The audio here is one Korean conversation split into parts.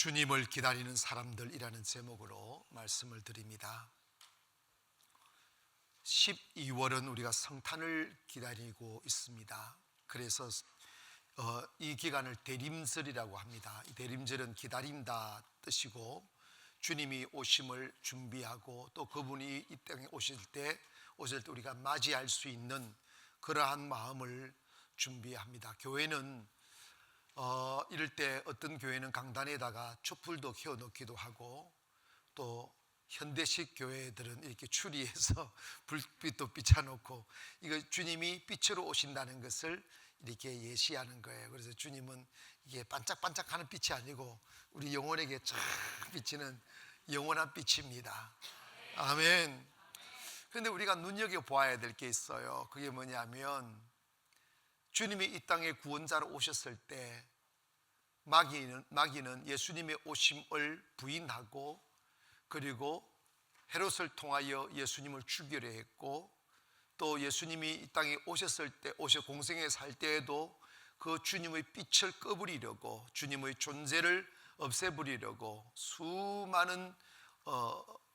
주님을 기다리는 사람들이라는 제목으로 말씀을 드립니다. 12월은 우리가 성탄을 기다리고 있습니다. 그래서 이 기간을 대림절이라고 합니다. 이 대림절은 기다린다 뜻이고, 주님이 오심을 준비하고 또 그분이 이 땅에 오실 때 우리가 맞이할 수 있는 그러한 마음을 준비합니다. 교회는 이럴 때 어떤 교회는 강단에다가 촛불도 켜놓기도 하고, 또 현대식 교회들은 이렇게 추리해서 불빛도 비춰놓고, 이거 주님이 빛으로 오신다는 것을 이렇게 예시하는 거예요. 그래서 주님은 이게 반짝반짝하는 빛이 아니고 우리 영혼에게 쫙 비치는 영원한 빛입니다. 아멘. 그런데 우리가 눈여겨보아야 될 게 있어요. 그게 뭐냐면, 주님이 이 땅에 구원자로 오셨을 때 마귀는 예수님의 오심을 부인하고, 그리고 헤롯을 통하여 예수님을 죽이려 했고, 또 예수님이 이 땅에 오셨을 때, 공생에 살 때에도 그 주님의 빛을 꺼버리려고, 주님의 존재를 없애버리려고 수많은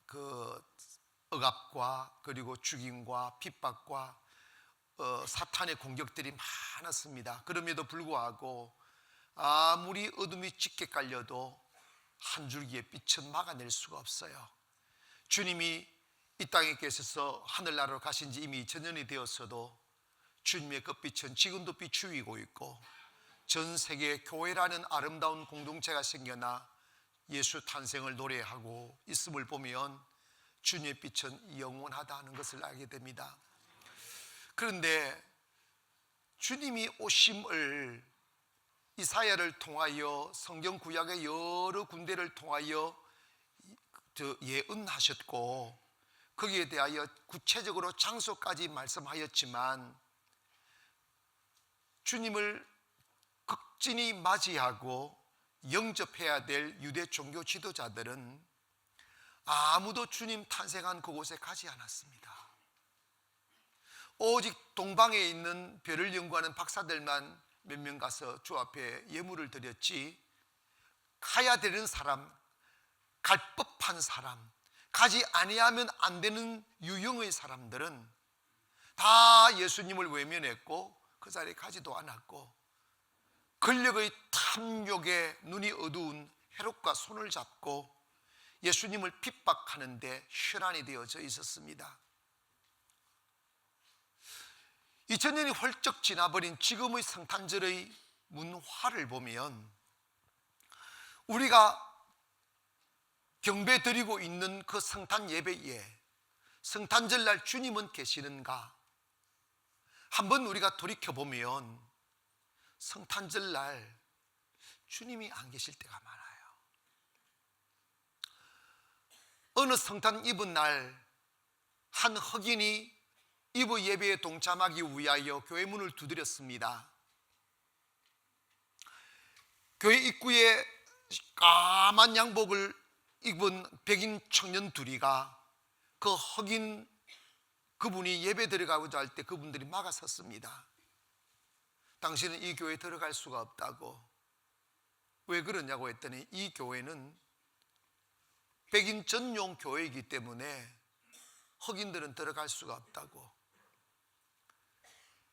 그 억압과 그리고 죽임과 핍박과 사탄의 공격들이 많았습니다. 그럼에도 불구하고 아무리 어둠이 짙게 깔려도 한 줄기의 빛은 막아낼 수가 없어요. 주님이 이 땅에 계셔서 하늘나라로 가신 지 이미 2000년이 되었어도 주님의 그 빛은 지금도 비추이고 있고, 전 세계에 교회라는 아름다운 공동체가 생겨나 예수 탄생을 노래하고 있음을 보면 주님의 빛은 영원하다는 것을 알게 됩니다. 그런데 주님이 오심을 이사야를 통하여, 성경 구약의 여러 군데를 통하여 예언하셨고, 거기에 대하여 구체적으로 장소까지 말씀하였지만, 주님을 극진히 맞이하고 영접해야 될 유대 종교 지도자들은 아무도 주님 탄생한 그곳에 가지 않았습니다. 오직 동방에 있는 별을 연구하는 박사들만 몇 명 가서 주 앞에 예물을 드렸지, 가야 되는 사람, 갈 법한 사람, 가지 아니하면 안 되는 유형의 사람들은 다 예수님을 외면했고 그 자리에 가지도 않았고, 권력의 탐욕에 눈이 어두운 헤롯과 손을 잡고 예수님을 핍박하는데 혈안이 되어져 있었습니다. 2000년이 훌쩍 지나버린 지금의 성탄절의 문화를 보면, 우리가 경배 드리고 있는 그 성탄 예배에 성탄절날 주님은 계시는가? 한번 우리가 돌이켜보면 성탄절날 주님이 안 계실 때가 많아요. 어느 성탄 이브 날 한 흑인이 이브 예배에 동참하기 위하여 교회 문을 두드렸습니다. 교회 입구에 까만 양복을 입은 백인 청년 둘이가 그 흑인 그분이 예배 들어가고자 할 때 그분들이 막아섰습니다. 당신은 이 교회에 들어갈 수가 없다고. 왜 그러냐고 했더니, 이 교회는 백인 전용 교회이기 때문에 흑인들은 들어갈 수가 없다고.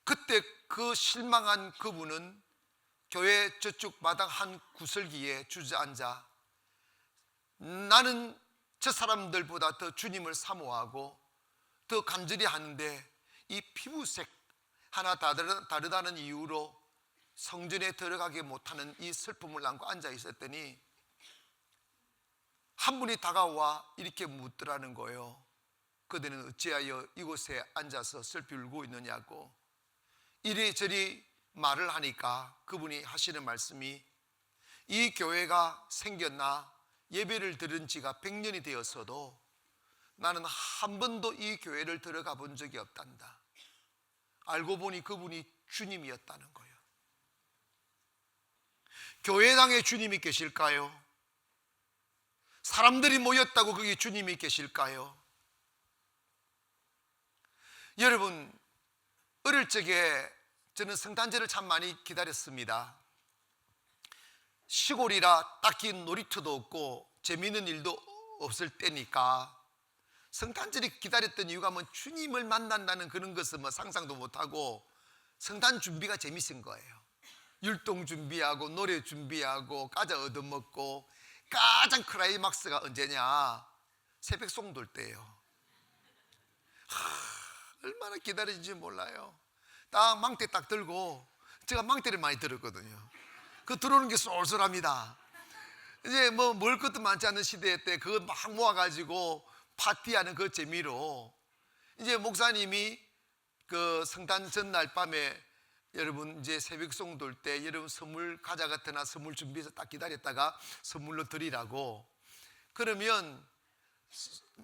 그때 그 실망한 그분은 교회 저쪽 마당 한 구설기에 주저앉아, 나는 저 사람들보다 더 주님을 사모하고 더 간절히 하는데 이 피부색 하나 다르다는 이유로 성전에 들어가게 못하는 이 슬픔을 안고 앉아 있었더니, 한 분이 다가와 이렇게 묻더라는 거예요. 그들은 어찌하여 이곳에 앉아서 슬피 울고 있느냐고. 이리저리 말을 하니까 그분이 하시는 말씀이, 이 교회가 생겼나 예배를 들은 지가 100년이 되었어도 나는 한 번도 이 교회를 들어가 본 적이 없단다. 알고 보니 그분이 주님이었다는 거예요. 교회당에 주님이 계실까요? 사람들이 모였다고 거기 주님이 계실까요? 여러분, 어릴 적에 저는 성탄절을 참 많이 기다렸습니다. 시골이라 딱히 놀이터도 없고 재미있는 일도 없을 때니까 성탄절이 기다렸던 이유가 뭐 주님을 만난다는 그런 것은 뭐 상상도 못하고 성탄 준비가 재밌은 거예요. 율동 준비하고 노래 준비하고 과자 얻어먹고 가장 클라이막스가 언제냐? 새벽 송돌 때예요. 얼마나 기다리는지 몰라요. 딱 망태 딱 들고, 제가 망태를 많이 들었거든요. 그 들어오는 게 쏠쏠합니다. 이제 뭐 먹을 것도 많지 않은 시대 때 그거 막 모아가지고 파티하는 그 재미로 이제 목사님이 그 성탄 전날 밤에 여러분 이제 새벽송 돌 때 여러분 선물 과자 같으나 선물 준비해서 딱 기다렸다가 선물로 드리라고, 그러면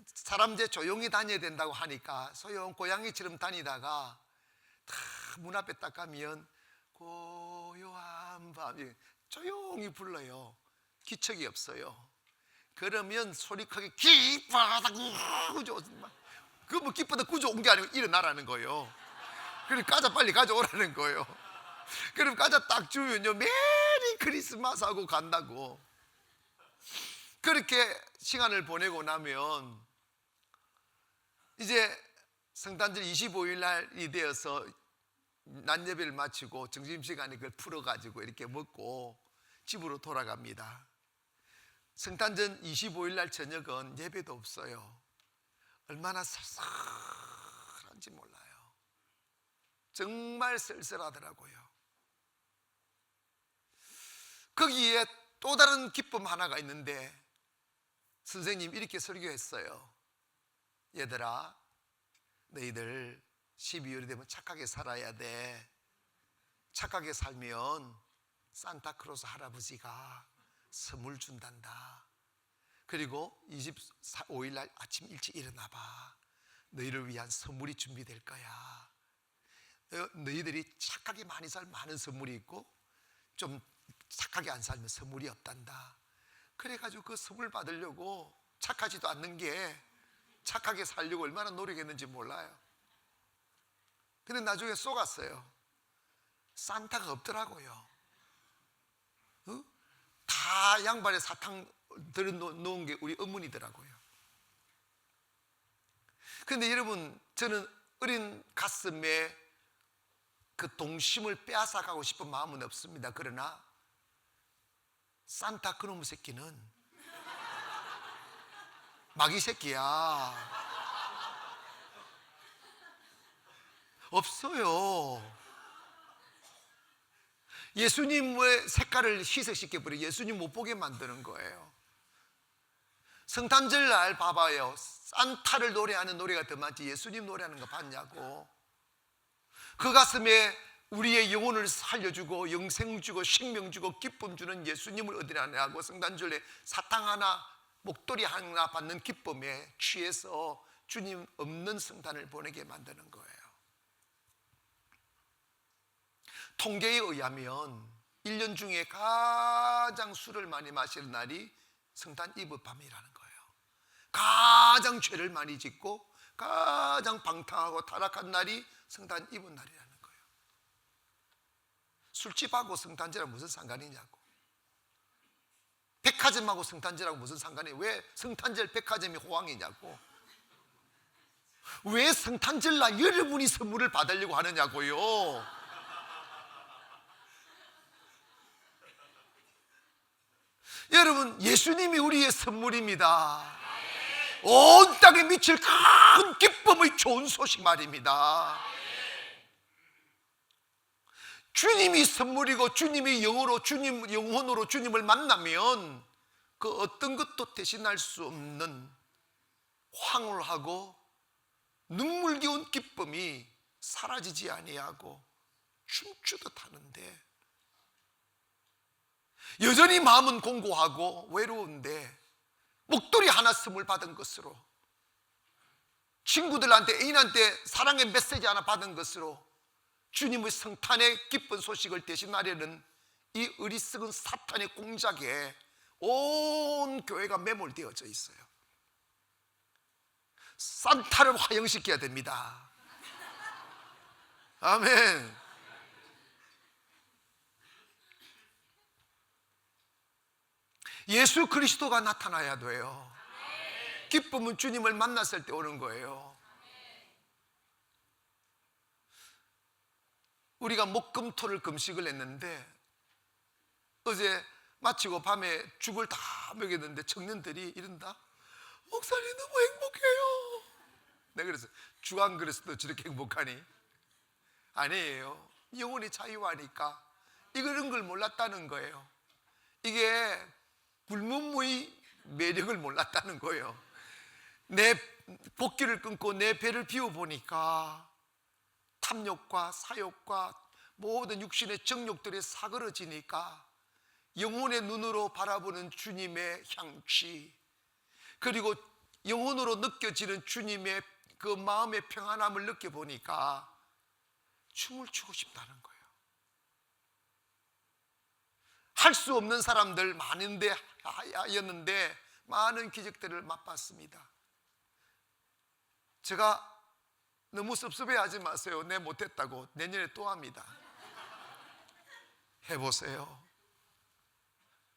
사람 이제 조용히 다녀야 된다고 하니까 소용 고양이처럼 다니다가 다 문 앞에 딱 가면 고요한 밤 조용히 불러요. 기척이 없어요. 그러면 소리 크게 기뻐하다 구조, 그 뭐 기뻐다 구조 온 게 아니고 일어나라는 거예요. 그럼 과자 빨리 가져오라는 거예요. 그럼 과자 딱 주면요 메리 크리스마스 하고 간다고. 그렇게 시간을 보내고 나면 이제 성탄절 25일 날이 되어서 낮 예배를 마치고 점심시간에 그걸 풀어가지고 이렇게 먹고 집으로 돌아갑니다. 성탄절 25일 날 저녁은 예배도 없어요. 얼마나 쌀쌀한지 몰라요. 정말 쓸쓸하더라고요. 거기에 또 다른 기쁨 하나가 있는데 선생님 이렇게 설교했어요. 얘들아, 너희들 12월이 되면 착하게 살아야 돼. 착하게 살면 산타크로스 할아버지가 선물 준단다. 그리고 25일 날 아침 일찍 일어나봐. 너희를 위한 선물이 준비될 거야. 너희들이 착하게 많이 살면 많은 선물이 있고 좀 착하게 안 살면 선물이 없단다. 그래가지고 그 선물 받으려고 착하지도 않는 게 착하게 살려고 얼마나 노력했는지 몰라요. 근데 나중에 속았어요. 산타가 없더라고요. 다 양발에 사탕 들어놓은 게 우리 어머니더라고요. 그런데 여러분, 저는 어린 가슴에 그 동심을 빼앗아가고 싶은 마음은 없습니다. 그러나 산타 그놈의 새끼는 마귀 새끼야. 없어요. 예수님의 색깔을 희석시켜버려 예수님 못 보게 만드는 거예요. 성탄절 날 봐봐요. 산타를 노래하는 노래가 더 많지 예수님 노래하는 거 봤냐고. 그 가슴에 우리의 영혼을 살려주고 영생 주고 생명 주고 기쁨 주는 예수님을 어디나 하고 성탄절에 사탕 하나 목도리 하나 받는 기쁨에 취해서 주님 없는 성탄을 보내게 만드는 거예요. 통계에 의하면 1년 중에 가장 술을 많이 마시는 날이 성탄 이브 밤이라는 거예요. 가장 죄를 많이 짓고 가장 방탕하고 타락한 날이 성탄 이브 날이라는 거예요. 술집하고 성탄절하고 무슨 상관이냐고. 백화점하고 성탄절하고 무슨 상관이에요. 왜 성탄절 백화점이 호황이냐고. 왜 성탄절날 여러분이 선물을 받으려고 하느냐고요. 여러분, 예수님이 우리의 선물입니다. 온 땅에 미칠 큰 기쁨의 좋은 소식 말입니다. 주님이 선물이고 주님이 영으로 주님 영혼으로 주님을 만나면 그 어떤 것도 대신할 수 없는 황홀하고 눈물겨운 기쁨이 사라지지 아니하고 춤추듯 하는데, 여전히 마음은 공고하고 외로운데 목도리 하나 선물 받은 것으로, 친구들한테 애인한테 사랑의 메시지 하나 받은 것으로 주님의 성탄의 기쁜 소식을 대신하려는 이 어리석은 사탄의 공작에 온 교회가 매몰되어져 있어요. 산타를 화형시켜야 됩니다. 아멘. 예수 그리스도가 나타나야 돼요. 기쁨은 주님을 만났을 때 오는 거예요. 우리가 목금토를 금식을 했는데 어제 마치고 밤에 죽을 다 먹였는데 청년들이 이른다. 목사님 너무 행복해요. 내가 그래서 죽 안 그랬어도 저렇게 행복하니? 아니에요. 영혼이 자유하니까 이런 걸 몰랐다는 거예요. 이게 불문무의 매력을 몰랐다는 거예요. 내 복귀를 끊고 내 배를 비워보니까 탐욕과 사욕과 모든 육신의 정욕들이 사그러지니까 영혼의 눈으로 바라보는 주님의 향취, 그리고 영혼으로 느껴지는 주님의 그 마음의 평안함을 느껴보니까 춤을 추고 싶다는 거예요. 할 수 없는 사람들 많은데 였는데 많은 기적들을 맛봤습니다. 제가 너무 섭섭해하지 마세요. 내 못했다고. 내년에 또 합니다. 해보세요.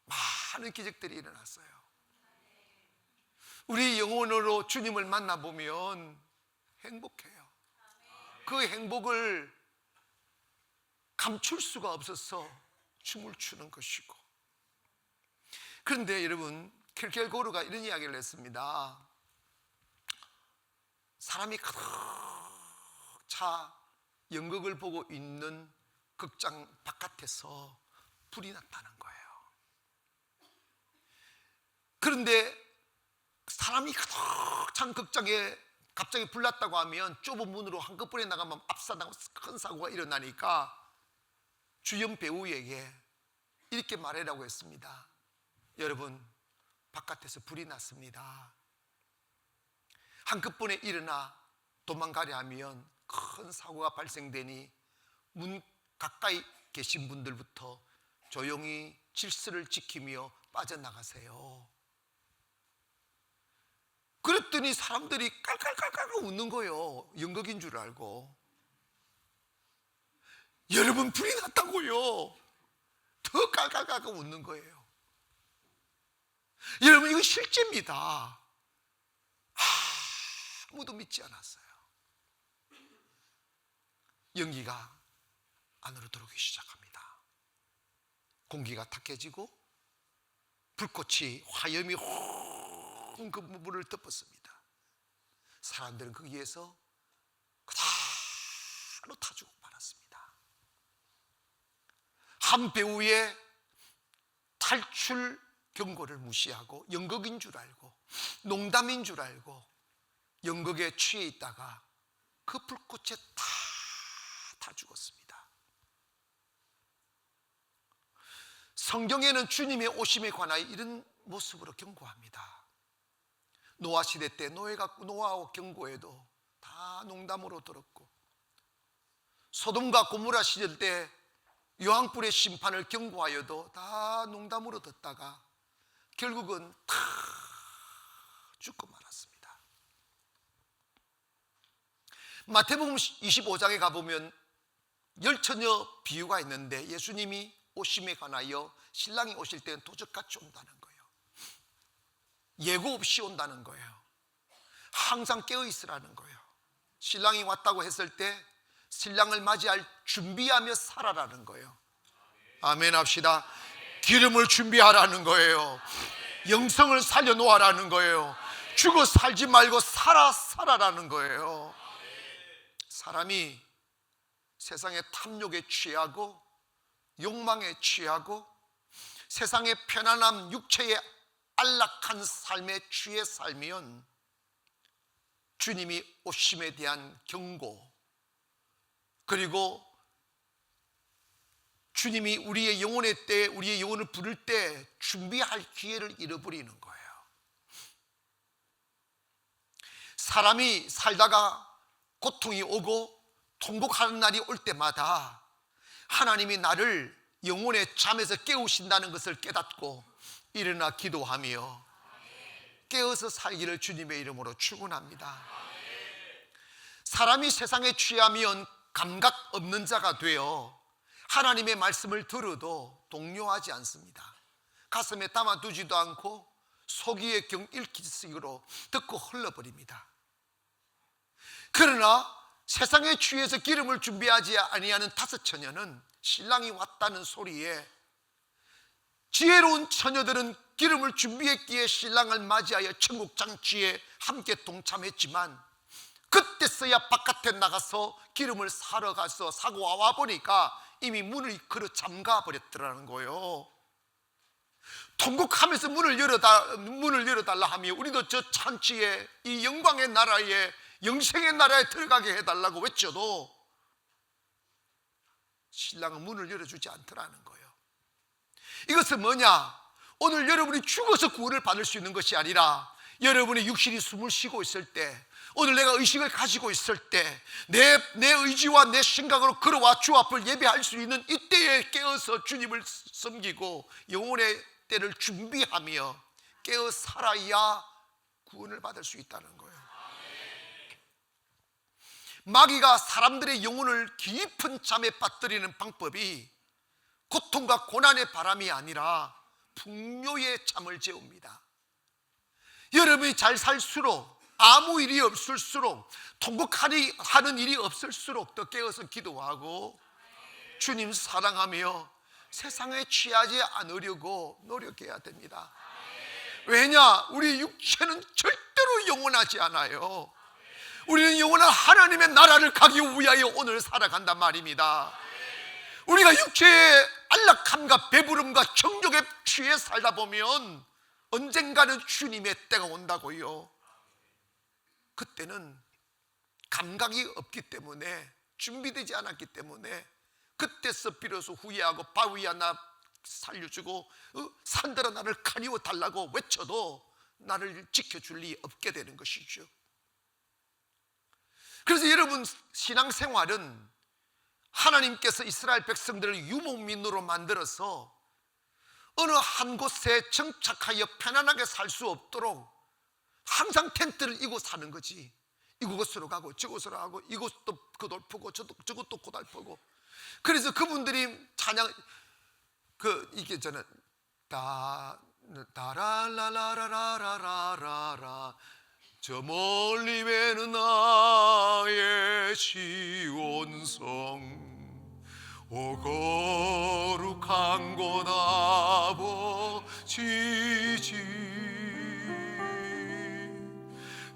많은 기적들이 일어났어요. 우리 영혼으로 주님을 만나보면 행복해요. 그 행복을 감출 수가 없어서 춤을 추는 것이고. 그런데 여러분, 킬케고르가 이런 이야기를 했습니다. 사람이 가득 차 연극을 보고 있는 극장 바깥에서 불이 났다는 거예요. 그런데 사람이 가득 찬 극장에 갑자기 불 났다고 하면 좁은 문으로 한꺼번에 나가면 압사당하고 큰 사고가 일어나니까 주연 배우에게 이렇게 말하라고 했습니다. 여러분, 바깥에서 불이 났습니다. 한꺼번에 일어나 도망가려 하면 큰 사고가 발생되니 문 가까이 계신 분들부터 조용히 질서를 지키며 빠져나가세요. 그랬더니 사람들이 깔깔깔깔 웃는 거예요. 연극인 줄 알고. 여러분, 불이 났다고요. 더 깔깔깔깔 웃는 거예요. 여러분, 이거 실제입니다. 아무도 믿지 않았어요. 연기가 안으로 들어오기 시작합니다. 공기가 탁해지고 불꽃이 화염이 그 문을 덮었습니다. 사람들은 거기에서 그대로 타 죽고 말았습니다. 한 배우의 탈출 경고를 무시하고 연극인 줄 알고 농담인 줄 알고 연극에 취해 있다가 그 불꽃에 다 죽었습니다. 성경에는 주님의 오심에 관하여 이런 모습으로 경고합니다. 노아 시대 때 노아하고 경고해도 다 농담으로 들었고, 소돔과 고모라 시절 때 유황불의 심판을 경고하여도 다 농담으로 듣다가 결국은 다 죽고 말았습니다. 마태복음 25장에 가보면 열처녀 비유가 있는데 예수님이 오심에 관하여 신랑이 오실 때는 도적같이 온다는 거예요. 예고 없이 온다는 거예요. 항상 깨어 있으라는 거예요. 신랑이 왔다고 했을 때 신랑을 맞이할 준비하며 살아라는 거예요. 아멘 합시다. 기름을 준비하라는 거예요. 영성을 살려놓으라는 거예요. 죽어 살지 말고 살아라는 거예요. 사람이 세상의 탐욕에 취하고 욕망에 취하고 세상의 편안함, 육체의 안락한 삶에 취해 살면 주님이 오심에 대한 경고, 그리고 주님이 우리의 영혼의 때, 우리의 영혼을 부를 때 준비할 기회를 잃어버리는 거예요. 사람이 살다가 고통이 오고 통곡하는 날이 올 때마다 하나님이 나를 영혼의 잠에서 깨우신다는 것을 깨닫고 일어나 기도하며 깨어서 살기를 주님의 이름으로 축원합니다. 사람이 세상에 취하면 감각 없는 자가 되어 하나님의 말씀을 들어도 동요하지 않습니다. 가슴에 담아두지도 않고 속이에 경일기식으로 듣고 흘러버립니다. 그러나 세상에 취해서 기름을 준비하지 아니하는 다섯 처녀는 신랑이 왔다는 소리에, 지혜로운 처녀들은 기름을 준비했기에 신랑을 맞이하여 천국 장치에 함께 동참했지만, 그때서야 바깥에 나가서 기름을 사러 가서 사고 와 보니까 이미 문을 걸어 잠가 버렸더라는 거예요. 통곡하면서 문을 열어달라 하며 우리도 저 잔치에, 이 영광의 나라에, 영생의 나라에 들어가게 해달라고 외쳐도 신랑은 문을 열어주지 않더라는 거예요. 이것은 뭐냐? 오늘 여러분이 죽어서 구원을 받을 수 있는 것이 아니라, 여러분의 육신이 숨을 쉬고 있을 때, 오늘 내가 의식을 가지고 있을 때, 내 의지와 내 생각으로 걸어와 주 앞을 예배할 수 있는 이때에 깨어서 주님을 섬기고 영혼의 때를 준비하며 깨어 살아야 구원을 받을 수 있다는 거예요. 마귀가 사람들의 영혼을 깊은 잠에 빠뜨리는 방법이 고통과 고난의 바람이 아니라 풍요의 잠을 재웁니다. 여러분이 잘 살수록, 아무 일이 없을수록, 통곡하는 일이 없을수록 더 깨어서 기도하고 주님 사랑하며 세상에 취하지 않으려고 노력해야 됩니다. 왜냐? 우리 육체는 절대로 영원하지 않아요. 우리는 영원한 하나님의 나라를 가기 위하여 오늘 살아간단 말입니다. 우리가 육체의 안락함과 배부름과 정욕에 취해 살다 보면 언젠가는 주님의 때가 온다고요. 그때는 감각이 없기 때문에, 준비되지 않았기 때문에, 그때서 비로소 후회하고 바위야 나 살려주고 산들아 나를 가리워 달라고 외쳐도 나를 지켜줄 리 없게 되는 것이죠. 그래서 여러분, 신앙생활은 하나님께서 이스라엘 백성들을 유목민으로 만들어서 어느 한 곳에 정착하여 편안하게 살 수 없도록 항상 텐트를 이고 사는 거지. 이곳으로 가고 저곳으로 가고, 이곳도 고달프고 저것도 고달프고. 그래서 그분들이 찬양, 이게 저는 따라라라라라라라, 저 멀리 외는 나의 시온성, 오 거룩한 곳 아버지지,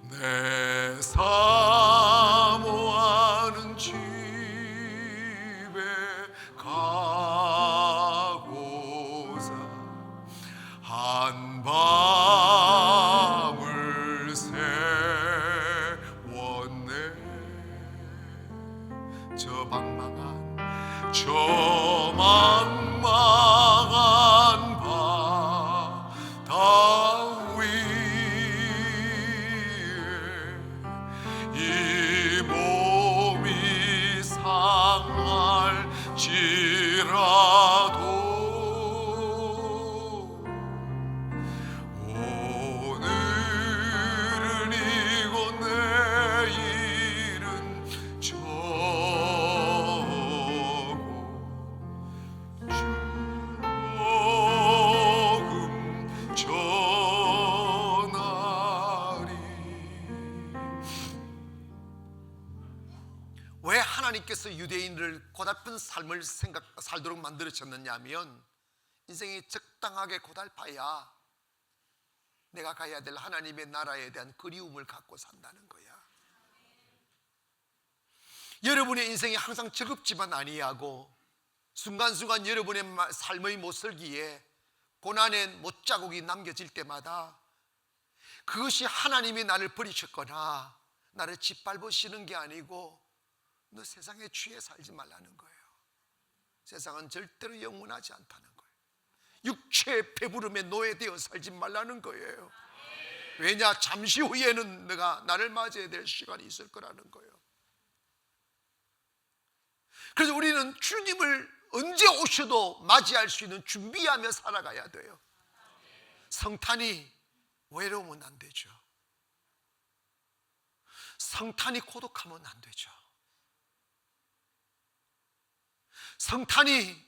내 사모하는 집에 가고자 한밤을 세웠네. 저 망망한 바다 위에 이 몸이 상할지라도 오늘은 이고 내일은 저고 조금 전하리. 왜 하나님께서 유대인을 고달픈 삶을 살도록 만들으셨느냐 하면, 인생이 적당하게 고달파야 내가 가야 될 하나님의 나라에 대한 그리움을 갖고 산다는 거야. 여러분의 인생이 항상 즐겁지만 아니하고 순간순간 여러분의 삶의 모슬기에 고난의 못자국이 남겨질 때마다 그것이 하나님이 나를 버리셨거나 나를 짓밟으시는 게 아니고, 너 세상에 취해 살지 말라는 거예요. 세상은 절대로 영원하지 않다는 거예요. 육체의 배부름에 노예되어 살지 말라는 거예요. 왜냐? 잠시 후에는 내가 나를 맞이해야 될 시간이 있을 거라는 거예요. 그래서 우리는 주님을 언제 오셔도 맞이할 수 있는 준비하며 살아가야 돼요. 성탄이 외로우면 안 되죠. 성탄이 고독하면 안 되죠. 성탄이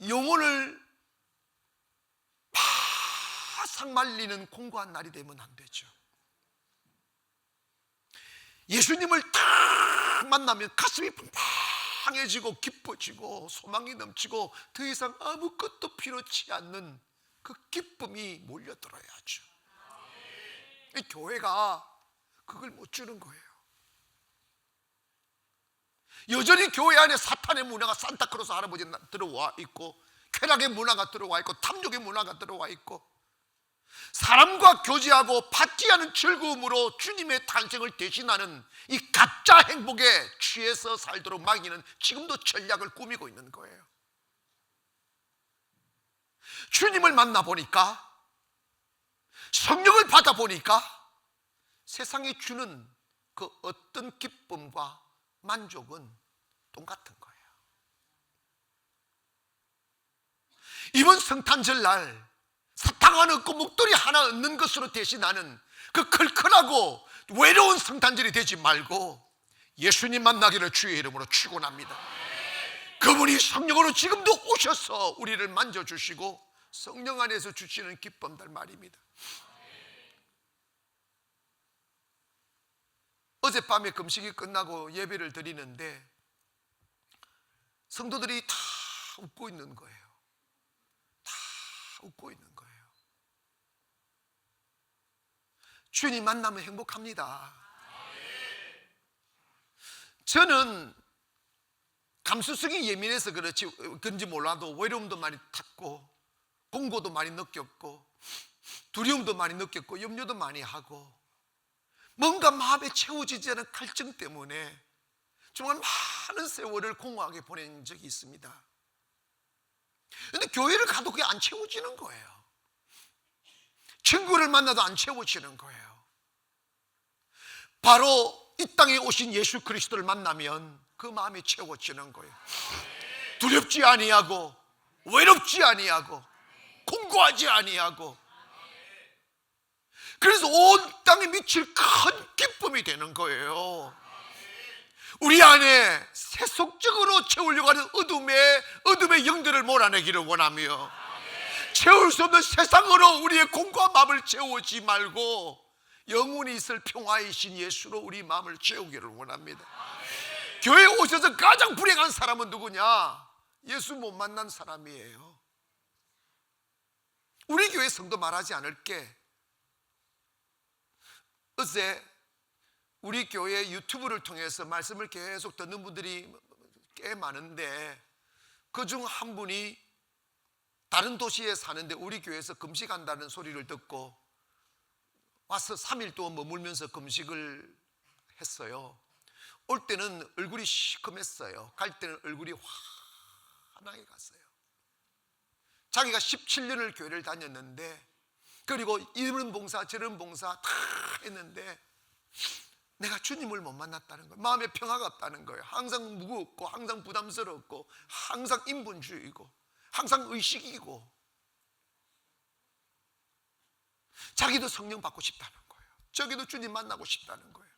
영혼을 바싹 말리는 공고한 날이 되면 안 되죠. 예수님을 딱 만나면 가슴이 팡팡해지고 기뻐지고 소망이 넘치고 더 이상 아무것도 필요치 않는 그 기쁨이 몰려들어야죠. 이 교회가 그걸 못 주는 거예요. 여전히 교회 안에 사탄의 문화가 산타크로스 할아버지 들어와 있고, 쾌락의 문화가 들어와 있고, 탐욕의 문화가 들어와 있고, 사람과 교제하고 받지 않은 즐거움으로 주님의 탄생을 대신하는 이 가짜 행복에 취해서 살도록 마귀는 지금도 전략을 꾸미고 있는 거예요. 주님을 만나보니까, 성령을 받아보니까 세상이 주는 그 어떤 기쁨과 만족은 똑같은 거예요. 이번 성탄절 날 사탕 하나 얻고 목도리 하나 얻는 것으로 대신하는 그 클클하고 외로운 성탄절이 되지 말고 예수님 만나기를 주의 이름으로 축원합니다. 그분이 성령으로 지금도 오셔서 우리를 만져주시고 성령 안에서 주시는 기쁨들 말입니다. 어젯밤에 금식이 끝나고 예배를 드리는데 성도들이 다 웃고 있는 거예요. 다 웃고 있는 거예요. 주님 만나면 행복합니다. 저는 감수성이 예민해서 그런지 몰라도 외로움도 많이 탔고, 공고도 많이 느꼈고, 두려움도 많이 느꼈고, 염려도 많이 하고, 뭔가 마음에 채워지지 않은 갈증 때문에 정말 많은 세월을 공허하게 보낸 적이 있습니다. 그런데 교회를 가도 그게 안 채워지는 거예요. 친구를 만나도 안 채워지는 거예요. 바로 이 땅에 오신 예수 그리스도를 만나면 그 마음이 채워지는 거예요. 두렵지 아니하고, 외롭지 아니하고, 공고하지 아니하고, 그래서 온 땅에 미칠 큰 기쁨이 되는 거예요. 우리 안에 세속적으로 채우려고 하는 어둠의 영들을 몰아내기를 원하며, 채울 수 없는 세상으로 우리의 공고한 마음을 채우지 말고 영원히 있을 평화이신 예수로 우리 마음을 채우기를 원합니다. 교회에 오셔서 가장 불행한 사람은 누구냐? 예수 못 만난 사람이에요. 우리 교회 성도 말하지 않을게, 어제 우리 교회 유튜브를 통해서 말씀을 계속 듣는 분들이 꽤 많은데, 그중 한 분이 다른 도시에 사는데 우리 교회에서 금식한다는 소리를 듣고 와서 3일 동안 머물면서 금식을 했어요. 올 때는 얼굴이 시커맸어요. 갈 때는 얼굴이 환하게 갔어요. 자기가 17년을 교회를 다녔는데, 그리고 이런 봉사 저런 봉사 다 했는데 내가 주님을 못 만났다는 거예요. 마음에 평화가 없다는 거예요. 항상 무겁고, 항상 부담스럽고, 항상 인본주의고, 항상 의식이고, 자기도 성령 받고 싶다는 거예요. 저기도 주님 만나고 싶다는 거예요.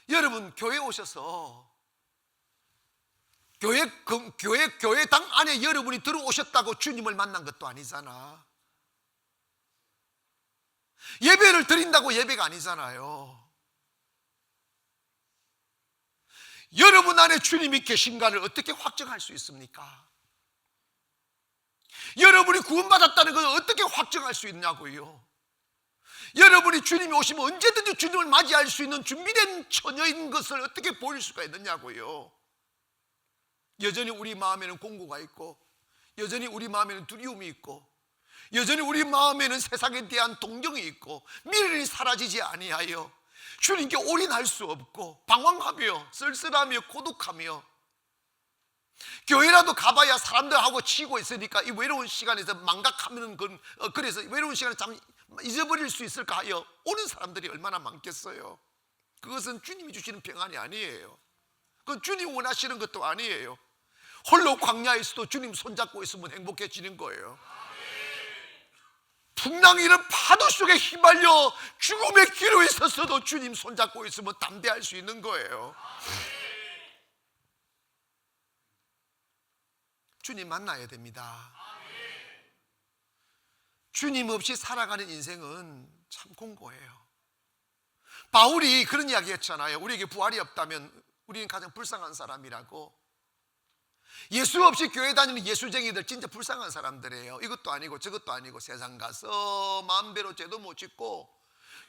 여러분, 교회 오셔서 교회당 안에 여러분이 들어오셨다고 주님을 만난 것도 아니잖아. 예배를 드린다고 예배가 아니잖아요. 여러분 안에 주님이 계신가를 어떻게 확정할 수 있습니까? 여러분이 구원받았다는 것을 어떻게 확정할 수 있냐고요. 여러분이 주님이 오시면 언제든지 주님을 맞이할 수 있는 준비된 처녀인 것을 어떻게 보일 수가 있느냐고요. 여전히 우리 마음에는 공고가 있고, 여전히 우리 마음에는 두려움이 있고, 여전히 우리 마음에는 세상에 대한 동경이 있고, 미련이 사라지지 아니하여 주님께 올인할 수 없고, 방황하며 쓸쓸하며 고독하며, 교회라도 가봐야 사람들하고 치고 있으니까 이 외로운 시간에서 망각하면 그래서 외로운 시간에 참 잊어버릴 수 있을까 하여 오는 사람들이 얼마나 많겠어요. 그것은 주님이 주시는 평안이 아니에요. 그건 주님 원하시는 것도 아니에요. 홀로 광야에서도 주님 손잡고 있으면 행복해지는 거예요. 풍랑이는 파도 속에 휘말려 죽음의 기로에 섰어도 주님 손잡고 있으면 담대할 수 있는 거예요. 주님 만나야 됩니다. 주님 없이 살아가는 인생은 참 공고해요. 바울이 그런 이야기 했잖아요. 우리에게 부활이 없다면 우리는 가장 불쌍한 사람이라고. 예수 없이 교회 다니는 예수쟁이들 진짜 불쌍한 사람들이에요. 이것도 아니고 저것도 아니고 세상 가서 마음대로 죄도 못 짓고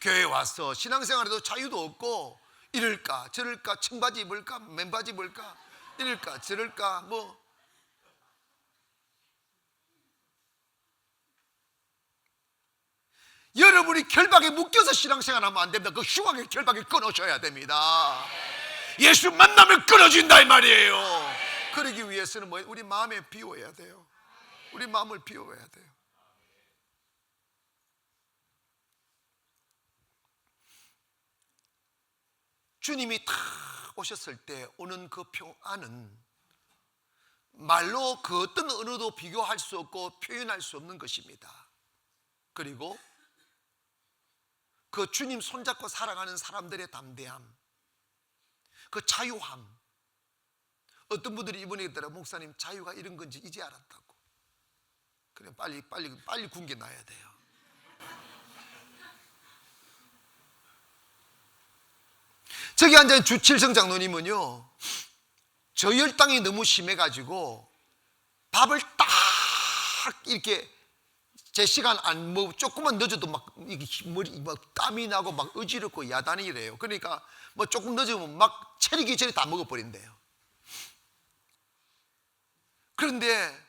교회 와서 신앙생활에도 자유도 없고 이럴까 저럴까 청바지 입을까 맨바지 입을까 이럴까 저럴까 뭐 여러분이 결박에 묶여서 신앙생활하면 안 됩니다. 그 흉하게 결박에 끊어줘야 됩니다. 예수 만나면 끊어진다 이 말이에요. 그러기 위해서는 뭐 우리 마음에 비워야 돼요. 우리 마음을 비워야 돼요. 주님이 다 오셨을 때 오는 그 평안은 말로 그 어떤 언어도 비교할 수 없고 표현할 수 없는 것입니다. 그리고 그 주님 손잡고 살아가는 사람들의 담대함, 그 자유함. 어떤 분들이 이번에 있더라. 목사님 자유가 이런 건지 이제 알았다고. 그래 빨리 군게 나야 돼요. 저기 앉은 주칠성 장로님은요, 저혈당이 너무 심해가지고 밥을 딱 이렇게 제 시간 안 먹고 조금만 늦어도 막 머리 막 땀이 나고 막 어지럽고 야단이래요. 그러니까 뭐 조금 늦으면 막 체리기 전에 다 먹어버린대요. 그런데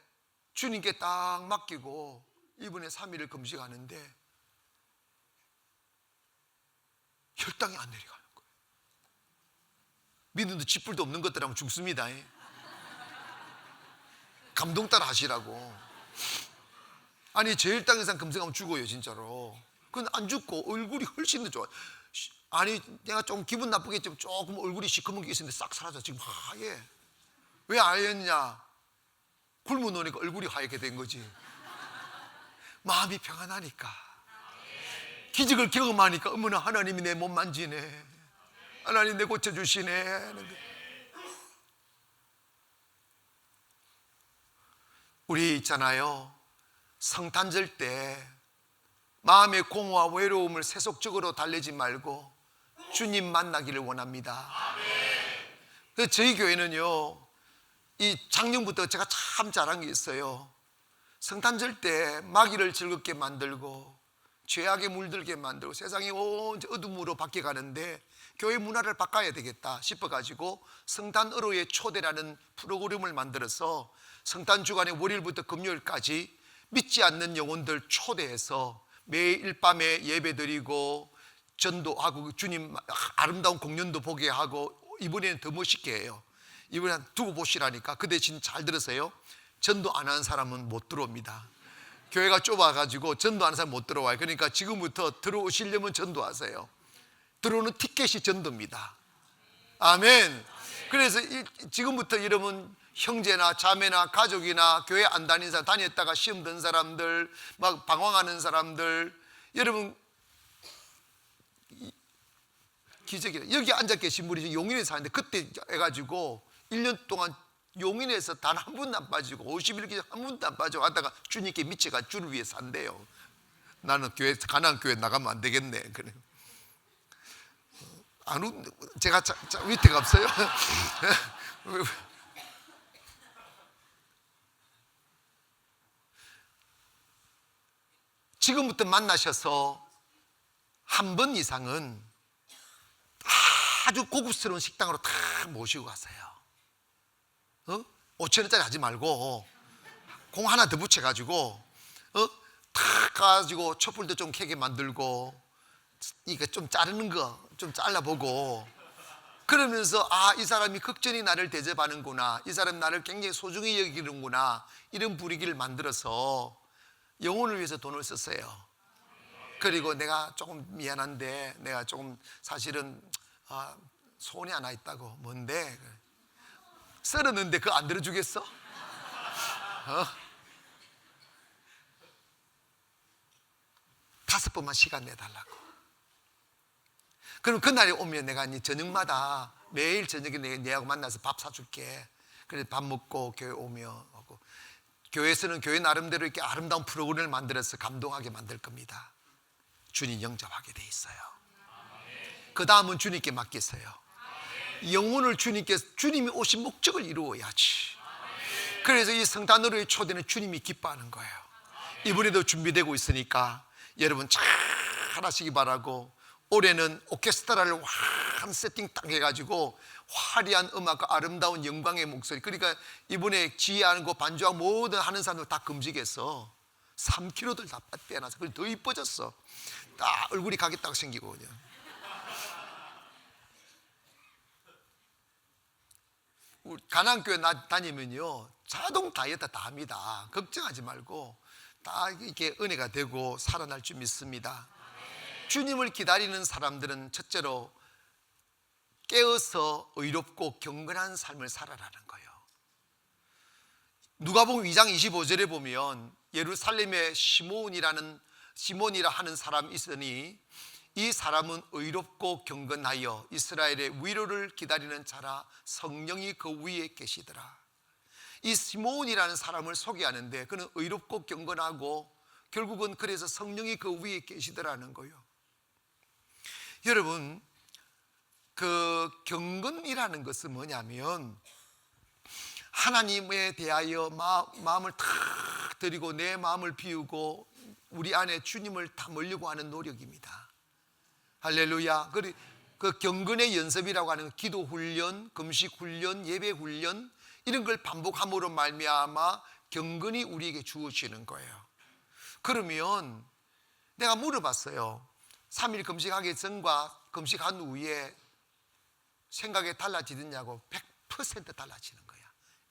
주님께 딱 맡기고 이번에 3일을 금식하는데 혈당이 안 내려가는 거예요. 믿음도 쥐뿔도 없는 것들하면 죽습니다. 감동 따라 하시라고. 아니 제 혈당 이상 금식하면 죽어요 진짜로. 그건 안 죽고 얼굴이 훨씬 더 좋아요. 아니 내가 좀 기분 나쁘겠지만 조금 얼굴이 시커먼 게 있었는데 싹 사라져. 지금 하얘. 왜 하였냐? 굶어 놓으니까 얼굴이 하얗게 된 거지. 마음이 평안하니까. 기적을 경험하니까 어머나 하나님이 내 몸 만지네, 하나님 내 고쳐주시네. 우리 있잖아요, 성탄절 때 마음의 공허와 외로움을 세속적으로 달래지 말고 주님 만나기를 원합니다. 그래서 저희 교회는요, 이 작년부터 제가 참 잘한 게 있어요. 성탄절 때 마귀를 즐겁게 만들고 죄악에 물들게 만들고 세상이 온 어둠으로 바뀌어가는데 교회 문화를 바꿔야 되겠다 싶어가지고 성탄어로의 초대라는 프로그램을 만들어서 성탄 주간의 월요일부터 금요일까지 믿지 않는 영혼들 초대해서 매일 밤에 예배드리고 전도하고 주님 아름다운 공연도 보게 하고 이번에는 더 멋있게 해요. 이번에 한 두고 보시라니까. 그 대신 잘 들으세요. 전도 안 하는 사람은 못 들어옵니다. 교회가 좁아가지고 전도 하는 사람 못 들어와요. 그러니까 지금부터 들어오시려면 전도하세요. 들어오는 티켓이 전도입니다. 아멘. 그래서 지금부터 여러분 형제나 자매나 가족이나 교회 안 다니는 사람, 다녔다가 시험 든 사람들, 막 방황하는 사람들, 여러분 기적이라 여기 앉아 계신 분이 용인에 사는데 그때 해가지고 1년 동안 용인에서 단 한 번도 안 빠지고 50일 한 번도 안 빠지고 하다가 주님께 미쳐가 주를 위해 산대요. 나는 교회 가나안 교회 나가면 안 되겠네. 그래. 제가 위태가 없어요. 지금부터 만나셔서 한 번 이상은 아주 고급스러운 식당으로 다 모시고 가세요. 5,000원짜리 하지 말고 공 하나 더 붙여가지고 탁 가지고 촛불도 좀 켜게 만들고 이게 좀 자르는 거 좀 잘라보고 그러면서 아, 이 사람이 극전히 나를 대접하는구나, 이 사람 나를 굉장히 소중히 여기는구나, 이런 분위기를 만들어서 영혼을 위해서 돈을 썼어요. 그리고 내가 조금 미안한데 내가 조금 사실은 소원이 하나 있다고. 뭔데? 썰었는데 그거 안 들어주겠어? 5번만 시간 내달라고. 그럼 그날이 오면 내가 저녁마다 매일 저녁에 내하고 만나서 밥 사줄게. 그래서 밥 먹고 교회 오며 하고 교회에서는 교회 나름대로 이렇게 아름다운 프로그램을 만들어서 감동하게 만들 겁니다. 주님 영접하게 돼 있어요. 그 다음은 주님께 맡기세요. 영혼을 주님이 오신 목적을 이루어야지. 그래서 이 성탄으로의 초대는 주님이 기뻐하는 거예요. 이번에도 준비되고 있으니까 여러분 잘 하시기 바라고, 올해는 오케스트라를 한 세팅 딱 해가지고 화려한 음악과 아름다운 영광의 목소리, 그러니까 이번에 지휘하고 반주하고 모든 하는 사람들 다 금식해서 3kg들 다 빼놔서 그래서 더 이뻐졌어. 딱 얼굴이 가게 딱 생기고 그냥. 가난교회 다니면요 자동 다이어트 다 합니다. 걱정하지 말고 다 이렇게 은혜가 되고 살아날 줄 믿습니다. 주님을 기다리는 사람들은 첫째로 깨어서 의롭고 경건한 삶을 살아라는 거예요. 누가복음 2장 25절에 보면 예루살렘에 시몬이라 하는 사람이 있으니 이 사람은 의롭고 경건하여 이스라엘의 위로를 기다리는 자라, 성령이 그 위에 계시더라. 이 시몬이라는 사람을 소개하는데 그는 의롭고 경건하고 결국은 그래서 성령이 그 위에 계시더라는 거예요. 여러분, 그 경건이라는 것은 뭐냐면 하나님에 대하여 마음을 탁 드리고 내 마음을 비우고 우리 안에 주님을 담으려고 하는 노력입니다. 할렐루야. 그 경건의 연습이라고 하는 기도 훈련, 금식 훈련, 예배 훈련, 이런 걸 반복함으로 말미암아 경건이 우리에게 주어지는 거예요. 그러면 내가 물어봤어요. 3일 금식하기 전과 금식한 후에 생각이 달라지느냐고. 100% 달라지는 거야.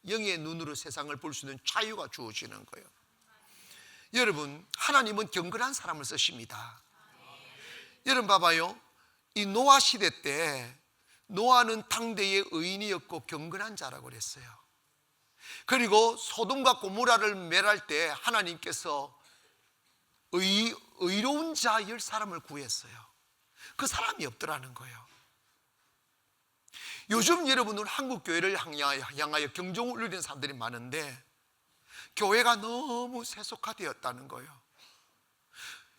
영의 눈으로 세상을 볼 수 있는 자유가 주어지는 거예요. 여러분, 하나님은 경건한 사람을 쓰십니다. 여러분 봐봐요. 이 노아 시대 때 노아는 당대의 의인이었고 경건한 자라고 그랬어요. 그리고 소돔과 고모라를 멸할 때 하나님께서 의로운 자 10사람을 구했어요. 그 사람이 없더라는 거예요. 요즘 여러분은 한국 교회를 향하여 경종을 울리는 사람들이 많은데 교회가 너무 세속화되었다는 거예요.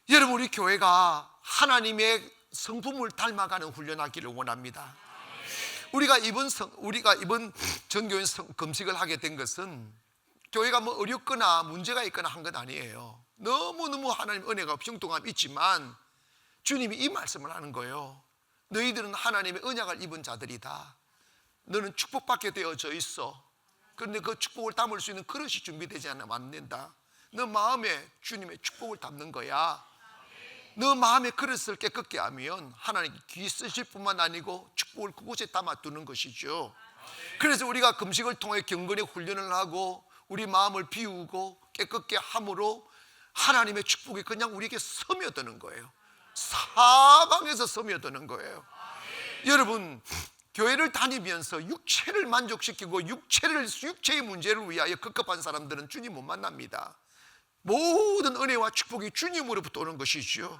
여러분, 우리 교회가 하나님의 성품을 닮아가는 훈련하기를 원합니다. 우리가 이번 전교인 금식을 하게 된 것은 교회가 뭐 어렵거나 문제가 있거나 한 건 아니에요. 너무너무 하나님 은혜가 형통함이 있지만 주님이 이 말씀을 하는 거예요. 너희들은 하나님의 언약을 입은 자들이다. 너는 축복받게 되어져 있어. 그런데 그 축복을 담을 수 있는 그릇이 준비되지 않으면 안 된다. 너 마음에 주님의 축복을 담는 거야. 너 마음의 그릇을 깨끗게 하면 하나님 귀 쓰실 뿐만 아니고 축복을 그곳에 담아두는 것이죠. 그래서 우리가 금식을 통해 경건의 훈련을 하고 우리 마음을 비우고 깨끗게 함으로 하나님의 축복이 그냥 우리에게 스며드는 거예요. 사방에서 스며드는 거예요. 여러분, 교회를 다니면서 육체를 만족시키고 육체의 문제를 위하여 급급한 사람들은 주님 못 만납니다. 모든 은혜와 축복이 주님으로부터 오는 것이죠.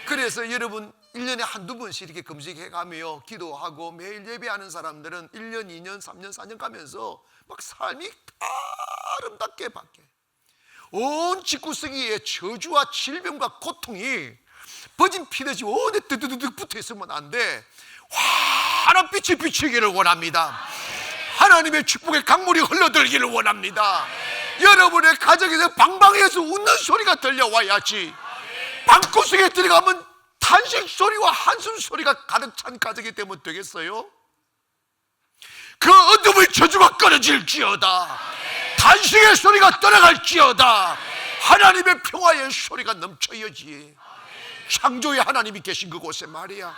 그래서 여러분 1년에 한두 번씩 이렇게 금식해가며 기도하고 매일 예배하는 사람들은 1년, 2년, 3년, 4년 가면서 막 삶이 아름답게 바뀌어요. 온 집구석기에 저주와 질병과 고통이 버진 피듯이 온에 드드드득 붙어 있으면 안 돼. 환한 빛이 비치기를 원합니다. 하나님의 축복의 강물이 흘러들기를 원합니다. 여러분의 가정에서 방방에서 웃는 소리가 들려와야지. 방구석에 들어가면 탄식 소리와 한숨 소리가 가득 찬 가정이 되면 되겠어요? 그 어둠의 저주가 끊어질지어다. 탄식의 소리가 떠나갈지어다. 하나님의 평화의 소리가 넘쳐야지. 창조의 하나님이 계신 그곳에 말이야,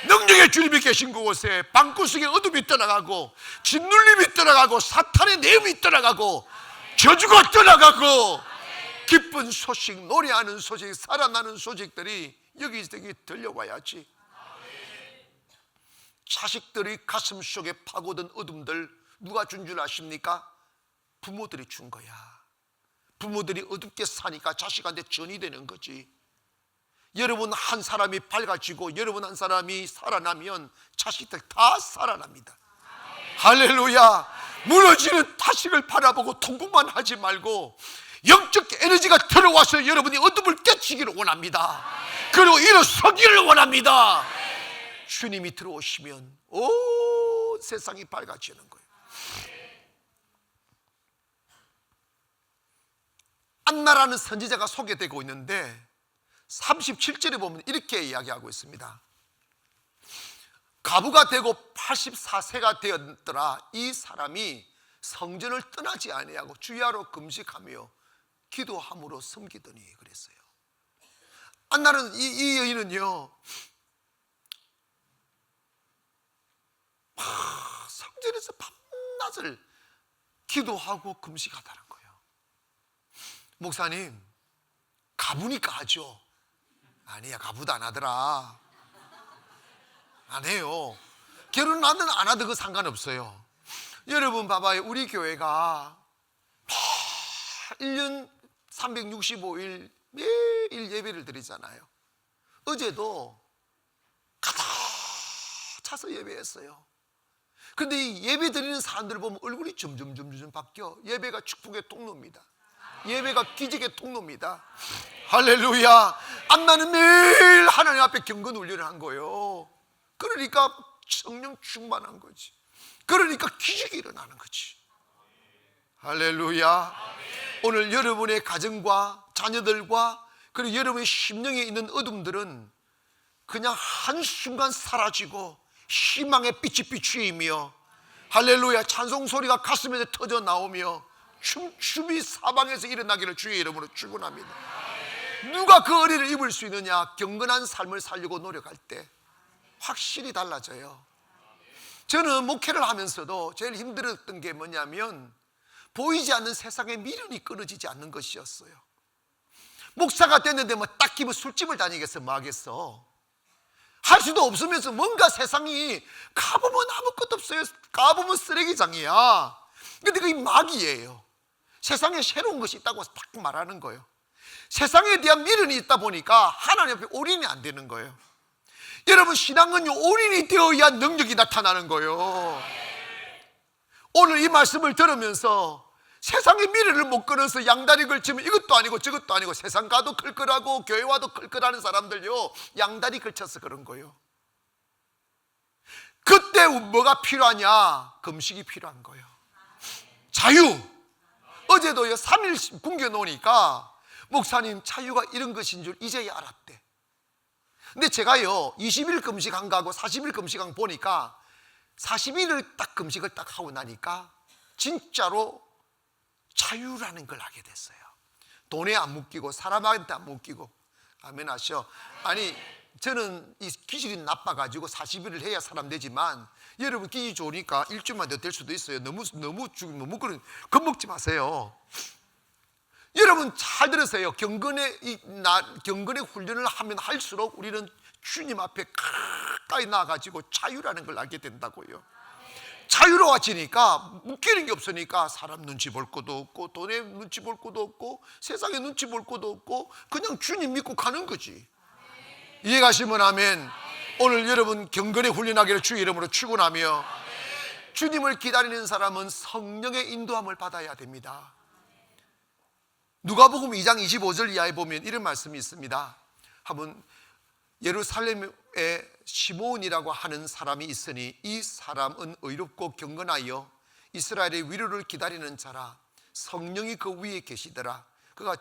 능력의 주님이 계신 그곳에 방구석의 어둠이 떠나가고 짓눌림이 떠나가고 사탄의 내음이 떠나가고 저주가 떠나가고 기쁜 소식, 노래하는 소식, 살아나는 소식들이 여기저기 들려와야지. 자식들의 가슴 속에 파고든 어둠들 누가 준 줄 아십니까? 부모들이 준 거야. 부모들이 어둡게 사니까 자식한테 전이 되는 거지. 여러분 한 사람이 밝아지고 여러분 한 사람이 살아나면 자식들 다 살아납니다. 할렐루야. 무너지는 타식을 바라보고 통곡만 하지 말고 영적 에너지가 들어와서 여러분이 어둠을 깨치기를 원합니다. 그리고 일어서기를 원합니다. 주님이 들어오시면 온 세상이 밝아지는 거예요. 안나라는 선지자가 소개되고 있는데 37절에 보면 이렇게 이야기하고 있습니다. 과부가 되고 84세가 되었더라. 이 사람이 성전을 떠나지 아니하고 주야로 금식하며 기도함으로 섬기더니 그랬어요. 안나는 이 여인은요, 성전에서 밤낮을 기도하고 금식하다는 거예요. 목사님, 가부니까 하죠. 아니야, 가부도 안 하더라. 안 해요. 결혼 안 하든 그 상관없어요. 여러분 봐봐요. 우리 교회가 1년 365일 매일 예배를 드리잖아요. 어제도 가득 차서 예배했어요. 근데 이 예배 드리는 사람들 보면 얼굴이 점점 바뀌어. 예배가 축복의 통로입니다. 예배가 기적의 통로입니다. 할렐루야. 안나는 매일 하나님 앞에 경건 훈련을 한 거예요. 그러니까 성령 충만한 거지. 그러니까 기적이 일어나는 거지. 할렐루야. 오늘 여러분의 가정과 자녀들과 그리고 여러분의 심령에 있는 어둠들은 그냥 한순간 사라지고 희망의 빛이 비추이며, 할렐루야, 찬송 소리가 가슴에서 터져 나오며 춤춤이 사방에서 일어나기를 주의 이름으로 축원합니다. 누가 그 은혜를 입을 수 있느냐? 경건한 삶을 살려고 노력할 때 확실히 달라져요. 저는 목회를 하면서도 제일 힘들었던 게 뭐냐면 보이지 않는 세상의 미련이 끊어지지 않는 것이었어요. 목사가 됐는데 뭐 딱히 뭐 술집을 다니겠어, 뭐 하겠어. 할 수도 없으면서 뭔가 세상이 가보면 아무것도 없어요. 가보면 쓰레기장이야. 근데 그게 마귀예요. 세상에 새로운 것이 있다고 딱 말하는 거예요. 세상에 대한 미련이 있다 보니까 하나님 앞에 올인이 안 되는 거예요. 여러분, 신앙은요, 올인이 되어야 능력이 나타나는 거예요. 오늘 이 말씀을 들으면서 세상의 미래를 못 끊어서 양다리 걸치면 이것도 아니고 저것도 아니고 세상 가도 끌끌하고 교회 와도 끌끌하는 사람들요, 양다리 걸쳐서 그런 거예요. 그때 뭐가 필요하냐? 금식이 필요한 거예요. 자유. 어제도요 3일 굶겨 놓으니까 목사님, 자유가 이런 것인 줄 이제야 알았대. 근데 제가요 20일 금식한 거하고 40일 금식한 거 보니까 40일을 딱 금식을 딱 하고 나니까 진짜로 자유라는 걸 알게 됐어요. 돈에 안 묶이고 사람한테 안 묶이고. 아멘 하셔. 아니, 저는 이 기질이 나빠가지고 40일을 해야 사람 되지만 여러분 기질이 좋으니까 일주일만 더 될 수도 있어요. 너무 그런 겁먹지 마세요. 여러분 잘 들으세요. 경건의 훈련을 하면 할수록 우리는 주님 앞에 가까이 나가지고 자유라는 걸 알게 된다고요. 자유로워지니까 묶이는 게 없으니까 사람 눈치 볼 것도 없고 돈에 눈치 볼 것도 없고 세상에 눈치 볼 것도 없고 그냥 주님 믿고 가는 거지. 이해가시면 아멘. 오늘 여러분 경건에 훈련하기를 주의 이름으로 축원하며, 주님을 기다리는 사람은 성령의 인도함을 받아야 됩니다. 누가복음 2장 25절 이하에 보면 이런 말씀이 있습니다. 한번 예루살렘에 시므온이라고 하는 사람이 있으니 이 사람은 의롭고 경건하여 이스라엘의 위로를 기다리는 자라. 성령이 그 위에 계시더라. 그가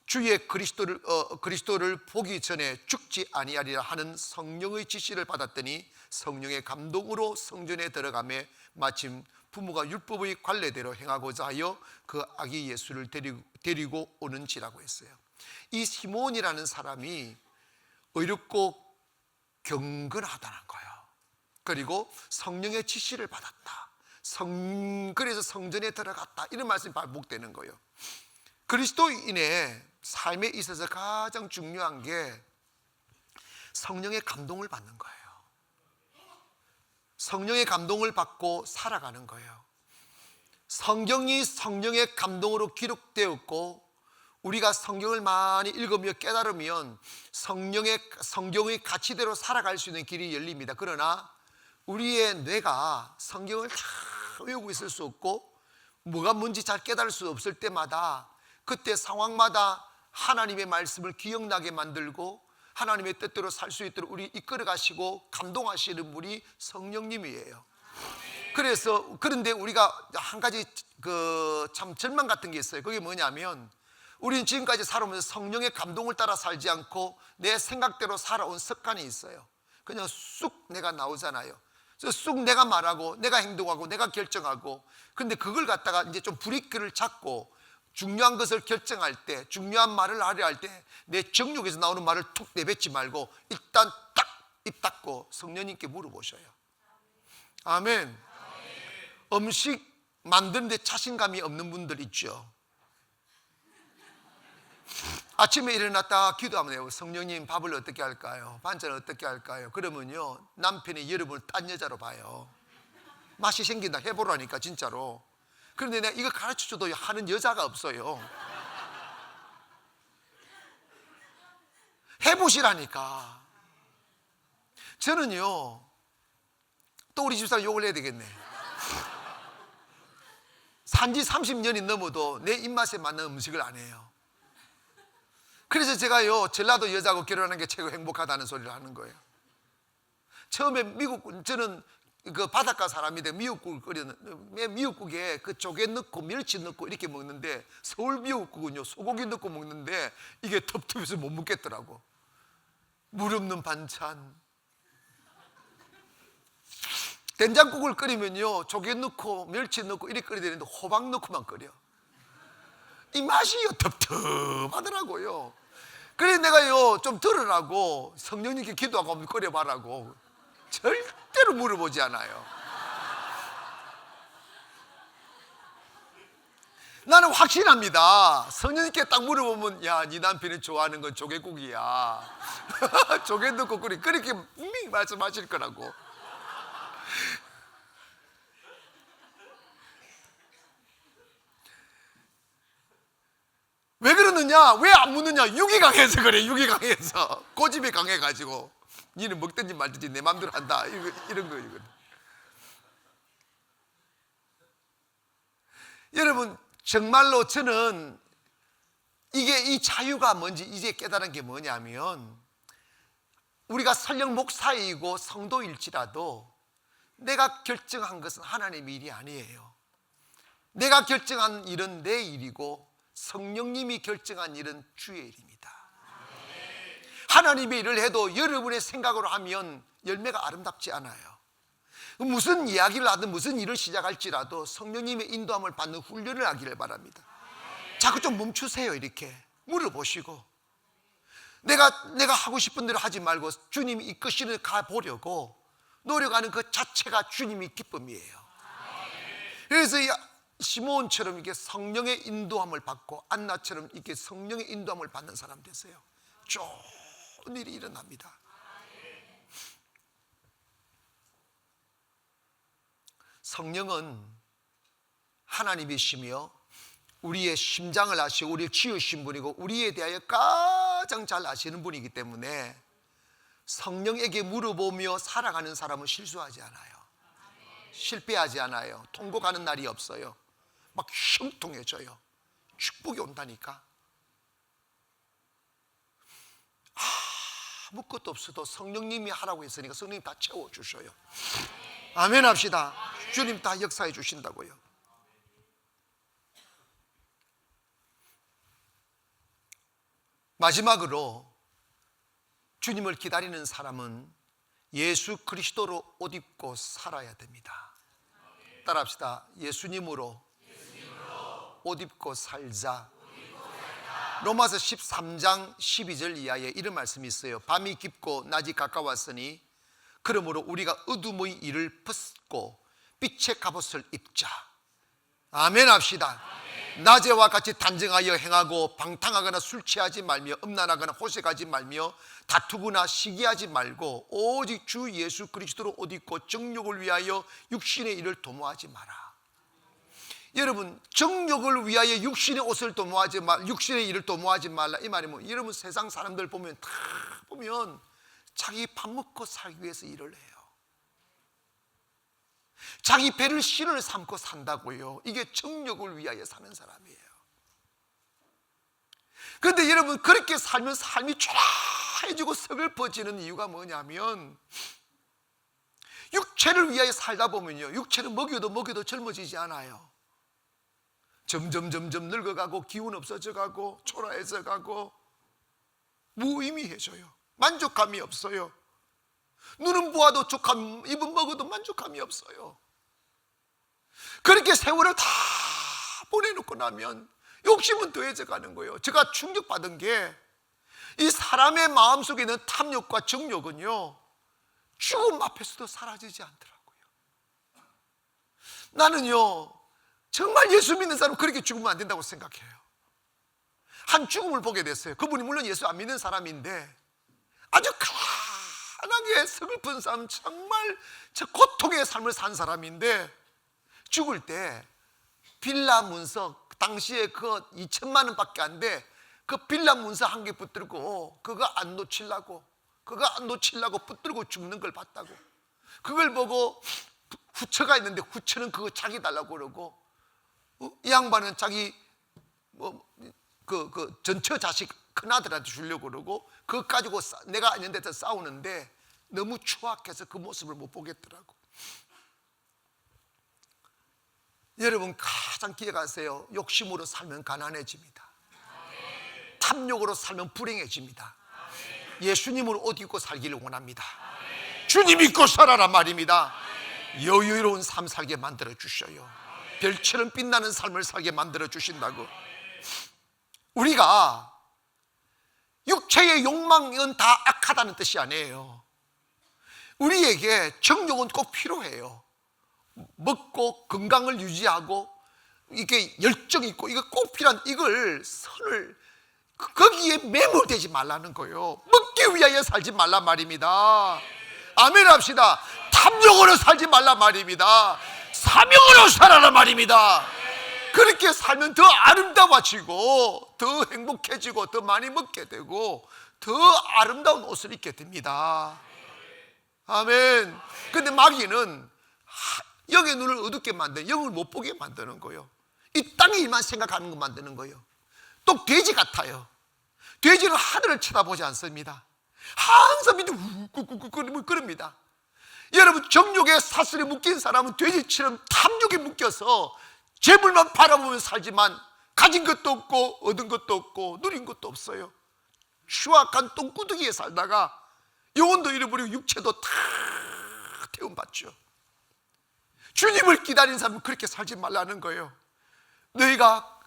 주의 그리스도를 보기 전에 죽지 아니하리라 하는 성령의 지시를 받았더니 성령의 감동으로 성전에 들어가매 마침 부모가 율법의 관례대로 행하고자 하여 그 아기 예수를 데리고 오는지라고 했어요. 이 시므온이라는 사람이 의롭고 경건하다는 거예요. 그리고 성령의 지시를 받았다. 그래서 성전에 들어갔다. 이런 말씀이 반복되는 거예요. 그리스도인의 삶에 있어서 가장 중요한 게 성령의 감동을 받는 거예요. 성령의 감동을 받고 살아가는 거예요. 성경이 성령의 감동으로 기록되었고 우리가 성경을 많이 읽으며 깨달으면 성경의 가치대로 살아갈 수 있는 길이 열립니다. 그러나 우리의 뇌가 성경을 다 다 외우고 있을 수 없고 뭐가 뭔지 잘 깨달을 수 없을 때마다 그때 상황마다 하나님의 말씀을 기억나게 만들고 하나님의 뜻대로 살 수 있도록 우리 이끌어 가시고 감동하시는 분이 성령님이에요. 그래서 그런데 우리가 한 가지 참 절망 같은 게 있어요. 그게 뭐냐면 우리는 지금까지 살아오면서 성령의 감동을 따라 살지 않고 내 생각대로 살아온 습관이 있어요. 그냥 쑥 내가 나오잖아요. 그래서 쑥 내가 말하고 내가 행동하고 내가 결정하고, 근데 그걸 갖다가 이제 좀 브레이크를 잡고 중요한 것을 결정할 때, 중요한 말을 하려 할 때 내 정욕에서 나오는 말을 툭 내뱉지 말고 일단 딱 입 닫고 성령님께 물어보셔요. 아멘. 음식 만드는데 자신감이 없는 분들 있죠. 아침에 일어났다 기도하면 돼요. 성령님, 밥을 어떻게 할까요? 반찬을 어떻게 할까요? 그러면요, 남편이 여러분을 딴 여자로 봐요. 맛이 생긴다 해보라니까 진짜로. 그런데 내가 이거 가르쳐줘도 하는 여자가 없어요. 해보시라니까. 저는요, 또 우리 집사람 욕을 해야 되겠네. 산지 30년이 넘어도 내 입맛에 맞는 음식을 안 해요. 그래서 제가요, 전라도 여자하고 결혼하는 게 최고 행복하다는 소리를 하는 거예요. 처음에 저는 그 바닷가 사람인데 미역국을 끓였는데, 미역국에 그 조개 넣고 멸치 넣고 이렇게 먹는데, 서울 미역국은요 소고기 넣고 먹는데 이게 텁텁해서 못 먹겠더라고. 물 없는 반찬. 된장국을 끓이면요 조개 넣고 멸치 넣고 이렇게 끓여야 되는데 호박 넣고만 끓여. 이 맛이요 텁텁하더라고요. 그래서 내가요 좀 들으라고 성령님께 기도하고 한번 끓여봐라고 절대로 물어보지 않아요. 나는 확신합니다. 성령님께 딱 물어보면, 야, 네 남편이 좋아하는 건 조개국이야. 조개 넣고 그렇게 분명히 말씀하실 거라고. 왜 그러느냐? 왜 안 묻느냐? 육이 강해서 그래. 육이 강해서. 고집이 강해가지고 니는 먹든지 말든지 내 맘대로 한다, 이런 거예요. 여러분, 정말로 저는 이 자유가 뭔지 이제 깨달은 게 뭐냐면, 우리가 설령 목사이고 성도일지라도 내가 결정한 것은 하나님의 일이 아니에요. 내가 결정한 일은 내 일이고 성령님이 결정한 일은 주의 일입니다. 하나님의 일을 해도 여러분의 생각으로 하면 열매가 아름답지 않아요. 무슨 이야기를 하든 무슨 일을 시작할지라도 성령님의 인도함을 받는 훈련을 하기를 바랍니다. 자꾸 좀 멈추세요. 이렇게 물어보시고, 내가 하고 싶은 대로 하지 말고 주님이 이끄시는 가보려고 노력하는 그 자체가 주님이 기쁨이에요. 그래서 시몬처럼 이렇게 성령의 인도함을 받고 안나처럼 이렇게 성령의 인도함을 받는 사람 되세요. 좋은 일이 일어납니다. 성령은 하나님이시며 우리의 심장을 아시고 우리를 지으신 분이고 우리에 대하여 가장 잘 아시는 분이기 때문에 성령에게 물어보며 살아가는 사람은 실수하지 않아요. 실패하지 않아요. 통곡하는 날이 없어요. 막 형통해져요. 축복이 온다니까. 아무것도 없어도 성령님이 하라고 했으니까 성령님 다 채워주셔요. 아멘 합시다. 주님 다 역사해 주신다고요. 마지막으로 주님을 기다리는 사람은 예수 그리스도로 옷 입고 살아야 됩니다. 따라합시다. 예수님으로 옷 입고 살자. 로마서 13장 12절 이하에 이런 말씀이 있어요. 밤이 깊고 낮이 가까웠으니 그러므로 우리가 어둠의 일을 벗고 빛의 갑옷을 입자. 아멘 합시다. 낮에와 같이 단정하여 행하고 방탕하거나 술 취하지 말며 음란하거나 호색하지 말며 다투거나 시기하지 말고 오직 주 예수 그리스도로 옷 입고 정욕을 위하여 육신의 일을 도모하지 마라. 여러분, 정욕을 위하여 육신의 옷을 도모하지 말, 육신의 일을 도모하지 말라, 이 말이 뭐, 여러분 세상 사람들 보면 다 보면 자기 밥 먹고 살기 위해서 일을 해요. 자기 배를 신을 삼고 산다고요. 이게 정욕을 위하여 사는 사람이에요. 그런데 여러분, 그렇게 살면 삶이 초라해지고 서글퍼지는 이유가 뭐냐면, 육체를 위하여 살다 보면요, 육체는 먹여도 젊어지지 않아요. 점점 늙어가고 기운 없어져 가고 초라해져 가고 무의미해져요. 만족감이 없어요. 눈은 보아도 족함, 입은 먹어도 만족감이 없어요. 그렇게 세월을 다 보내놓고 나면 욕심은 더해져 가는 거예요. 제가 충격받은 게, 이 사람의 마음속에 있는 탐욕과 정욕은요, 죽음 앞에서도 사라지지 않더라고요. 나는요, 정말 예수 믿는 사람은 그렇게 죽으면 안 된다고 생각해요. 한 죽음을 보게 됐어요. 그분이 물론 예수 안 믿는 사람인데 아주 가난하게 서글픈 사람, 정말 저 고통의 삶을 산 사람인데, 죽을 때 빌라 문서, 당시에 그 2천만 원밖에 안 돼, 그 빌라 문서 한 개 붙들고 그거 안 놓치려고 붙들고 죽는 걸 봤다고. 그걸 보고 후처가 있는데 후처는 그거 자기 달라고 그러고, 이 양반은 자기 전처 자식 큰아들한테 주려고 그러고, 그거 가지고 내가 있는 데서 싸우는데 너무 추악해서 그 모습을 못 보겠더라고. 여러분, 가장 기억하세요. 욕심으로 살면 가난해집니다. 탐욕으로 살면 불행해집니다. 예수님을 옷 입고 살기를 원합니다. 주님 믿고 살아라 말입니다. 여유로운 삶 살게 만들어 주셔요. 별처럼 빛나는 삶을 살게 만들어 주신다고. 우리가 육체의 욕망은 다 악하다는 뜻이 아니에요. 우리에게 정욕은 꼭 필요해요. 먹고 건강을 유지하고 이게 열정 있고 이거 꼭 필요한, 이걸 선을 거기에 매몰되지 말라는 거예요. 먹기 위하여 살지 말란 말입니다. 아멘 합시다. 탐욕으로 살지 말란 말입니다. 사명으로 살아라 말입니다. 그렇게 살면 더 아름다워지고 더 행복해지고 더 많이 먹게 되고 더 아름다운 옷을 입게 됩니다. 아멘. 근데 마귀는 영의 눈을 어둡게 만드는, 영을 못 보게 만드는 거예요. 이 땅의 일만 생각하는 것 만드는 거예요. 또 돼지 같아요. 돼지는 하늘을 쳐다보지 않습니다. 항상 밑에 우꾸꾸꾸 끓습니다. 여러분, 정욕에 사슬에 묶인 사람은 돼지처럼 탐욕에 묶여서 재물만 바라보며 살지만 가진 것도 없고 얻은 것도 없고 누린 것도 없어요. 추악한 똥구덩이에 살다가 영혼도 잃어버리고 육체도 다 태움받죠. 주님을 기다리는 사람은 그렇게 살지 말라는 거예요. 너희가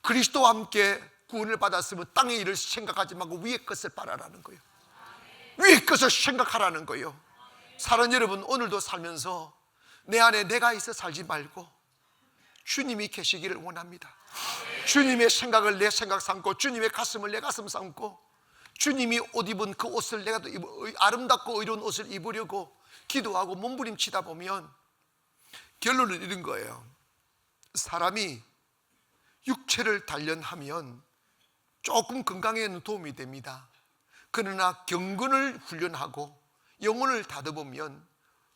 그리스도와 함께 구원을 받았으면 땅의 일을 생각하지 말고 위의 것을 바라라는 거예요. 위의 것을 생각하라는 거예요. 사랑 여러분, 오늘도 살면서 내 안에 내가 있어 살지 말고 주님이 계시기를 원합니다. 주님의 생각을 내 생각 삼고, 주님의 가슴을 내 가슴 삼고, 주님이 옷 입은 그 옷을 내가 아름답고 의로운 옷을 입으려고 기도하고 몸부림치다 보면 결론은 이런 거예요. 사람이 육체를 단련하면 조금 건강에는 도움이 됩니다. 그러나 경건을 훈련하고 영혼을 다듬으면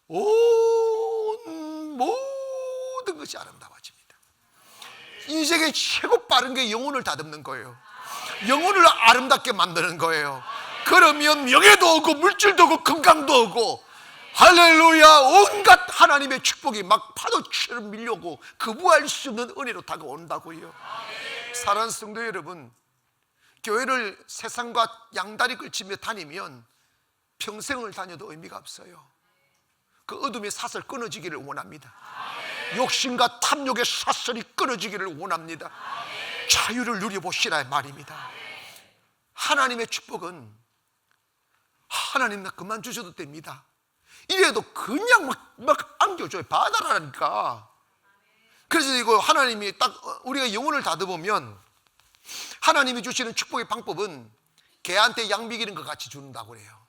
온 모든 것이 아름다워집니다. 인생의 최고 빠른 게 영혼을 다듬는 거예요. 영혼을 아름답게 만드는 거예요. 그러면 명예도 오고 물질도 오고 건강도 오고, 할렐루야, 온갖 하나님의 축복이 막 파도처럼 밀려오고 거부할 수 없는 은혜로 다가온다고요. 사랑하는 성도 여러분, 교회를 세상과 양다리 걸치며 다니면 평생을 다녀도 의미가 없어요. 그 어둠의 사슬 끊어지기를 원합니다. 욕심과 탐욕의 사슬이 끊어지기를 원합니다. 자유를 누려보시라 말입니다. 하나님의 축복은 하나님 나 그만 주셔도 됩니다. 이래도 그냥 막 안겨줘요. 받아라니까. 그래서 이거 하나님이 딱 우리가 영혼을 다듬으면 하나님이 주시는 축복의 방법은 개한테 약 먹이는 것 같이 준다고 그래요.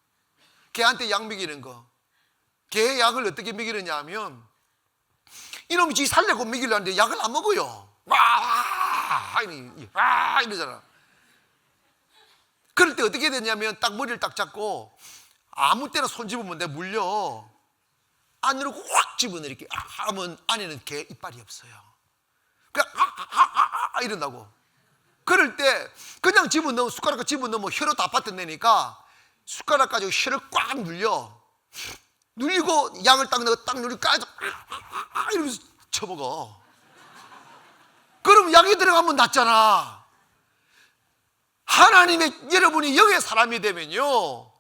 개한테 약 먹이는 거. 개 약을 어떻게 먹이느냐 하면 이놈이 지 살려고 먹이려는데 약을 안 먹어요. 와 이러잖아. 그럴 때 어떻게 되냐면 딱 머리를 딱 잡고 아무 때나 손 집으면 내 물려. 안으로 확 집어넣게 하면 안에는 개 이빨이 없어요. 그냥 이런다고. 그럴 때 그냥 집어넣으면, 숟가락 집어넣으면 혀로 다 빠져내니까 숟가락 가지고 혀를 꽉 눌리고 양을 딱 넣어 딱 누리고 까져 이러면서 쳐먹어. 그럼 약이 들어가면 낫잖아. 하나님의 여러분이 영의 사람이 되면요,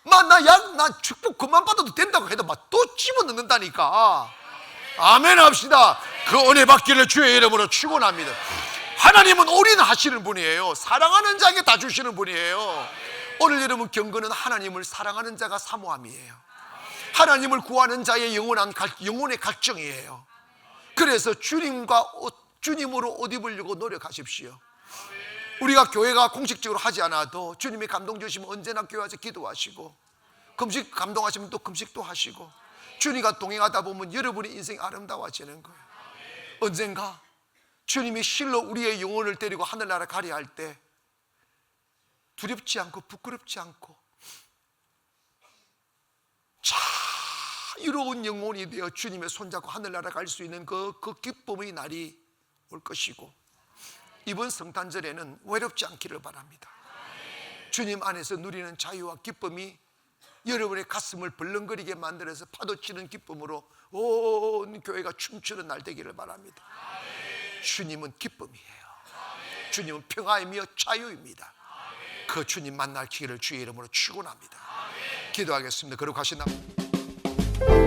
나 축복 그만 받아도 된다고 해도 막 또 집어넣는다니까. 아멘 합시다. 그 은혜 받기를 주의 이름으로 축원합니다. 하나님은 올인하시는 분이에요. 사랑하는 자에게 다 주시는 분이에요. 오늘 여러분 경건은 하나님을 사랑하는 자가 사모함이에요. 하나님을 구하는 자의 영혼의 갈증이에요. 그래서 주님으로 옷 입으려고 노력하십시오. 우리가 교회가 공식적으로 하지 않아도 주님이 감동 주시면 언제나 교회 와서 기도하시고, 금식 감동하시면 또 금식도 하시고, 주님과 동행하다 보면 여러분의 인생이 아름다워지는 거예요. 언젠가 주님이 실로 우리의 영혼을 데리고 하늘나라 가려 할 때 두렵지 않고 부끄럽지 않고 자유로운 영혼이 되어 주님의 손잡고 하늘나라 갈 수 있는 그 기쁨의 날이 올 것이고, 이번 성탄절에는 외롭지 않기를 바랍니다. 주님 안에서 누리는 자유와 기쁨이 여러분의 가슴을 벌렁거리게 만들어서 파도치는 기쁨으로 온 교회가 춤추는 날 되기를 바랍니다. 주님은 기쁨이에요. 주님은 평화이며 자유입니다. 그 주님 만날 기회를 주의 이름으로 축원합니다. 기도하겠습니다. 거룩하신 하나님,